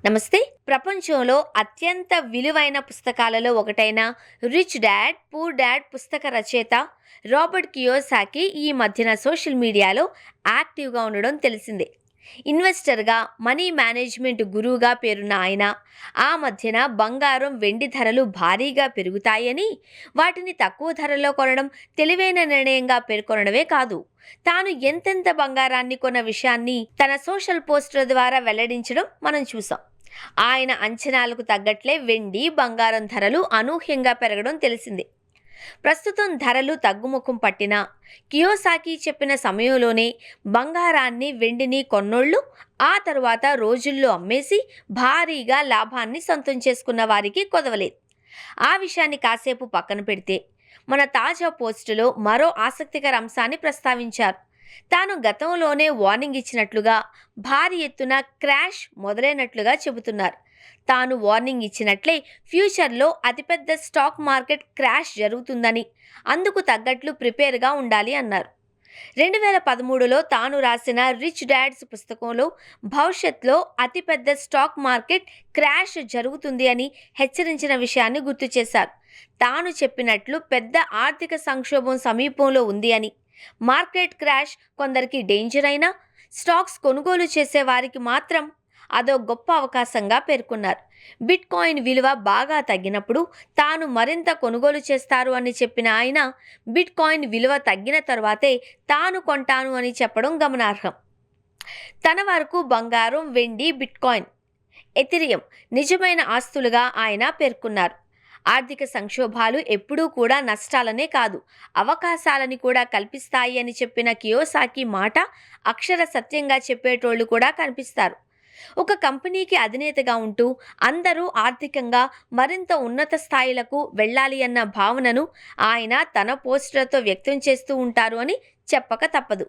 నమస్తే. ప్రపంచంలో అత్యంత విలువైన పుస్తకాలలో ఒకటైన 'రిచ్ డాడ్ పూర్ డాడ్' పుస్తక రచయిత రాబర్ట్ కియోసాకి ఈ మధ్యన సోషల్ మీడియాలో యాక్టివ్‌గా ఉండడం తెలిసిందే. ఇన్వెస్టర్‌గా, మనీ మేనేజ్‌మెంట్ గురువుగా పేరున్న ఆయన, ఆ మధ్యన బంగారం, వెండి ధరలు భారీగా పెరుగుతాయని, వాటిని తక్కువ ధరలో కొనడం తెలివైన నిర్ణయంగా పేర్కొనడమే కాదు, తాను ఎంతెంత బంగారాన్ని కొన్న విషయాన్ని తన సోషల్ పోస్టుల ద్వారా వెల్లడించడం మనం చూసాం. ఆయన అంచనాలకు తగ్గట్లే వెండి, బంగారం ధరలు అనూహ్యంగా పెరగడం తెలిసిందే. ప్రస్తుతం ధరలు తగ్గుముఖం పట్టినా కియోసాకి చెప్పిన సమయంలోనే బంగారాన్ని, వెండిని కొన్నోళ్ళు ఆ తరువాత రోజుల్లో అమ్మేసి భారీగా లాభాన్ని సొంతం చేసుకున్న వారికి కొదవలేదు. ఆ విషయాన్ని కాసేపు పక్కన పెడితే, మన తాజా పోస్టులో మరో ఆసక్తికర అంశాన్ని ప్రస్తావించారు. తాను గతంలోనే వార్నింగ్ ఇచ్చినట్లుగా భారీ ఎత్తున క్రాష్ మొదలైనట్లుగా చెబుతున్నారు. తాను వార్నింగ్ ఇచ్చినట్లే ఫ్యూచర్లో అతిపెద్ద స్టాక్ మార్కెట్ క్రాష్ జరుగుతుందని, అందుకు తగ్గట్లు ప్రిపేర్గా ఉండాలి అన్నారు. 2013లో తాను రాసిన 'రిచ్ డాడ్స్' పుస్తకంలో భవిష్యత్తులో అతిపెద్ద స్టాక్ మార్కెట్ క్రాష్ జరుగుతుంది అని హెచ్చరించిన విషయాన్ని గుర్తు చేశారు. తాను చెప్పినట్లు పెద్ద ఆర్థిక సంక్షోభం సమీపంలో ఉంది అని, మార్కెట్ క్రాష్ కొందరికి డేంజర్ అయినా స్టాక్స్ కొనుగోలు చేసే వారికి మాత్రం అదో గొప్ప అవకాశంగా పేర్కొన్నారు. బిట్ కాయిన్ విలువ బాగా తగ్గినప్పుడు తాను మరింత కొనుగోలు చేస్తారు అని చెప్పిన ఆయన, బిట్ కాయిన్ విలువ తగ్గిన తర్వాతే తాను కొంటాను అని చెప్పడం గమనార్హం. తన వరకు బంగారం, వెండి, బిట్ కాయిన్, ఎథిరియం నిజమైన ఆస్తులుగా ఆయన పేర్కొన్నారు. ఆర్థిక సంక్షోభాలు ఎప్పుడూ కూడా నష్టాలనే కాదు, అవకాశాలని కూడా కల్పిస్తాయి అని చెప్పిన కియోసాకి మాట అక్షర సత్యంగా చెప్పేటోళ్లు కూడా కనిపిస్తారు. ఒక కంపెనీకి అధినేతగా ఉంటూ అందరూ ఆర్థికంగా మరింత ఉన్నత స్థాయిలకు వెళ్ళాలి అన్న భావనను ఆయన తన పోస్టులతో వ్యక్తం చేస్తూ ఉంటారు అని చెప్పక తప్పదు.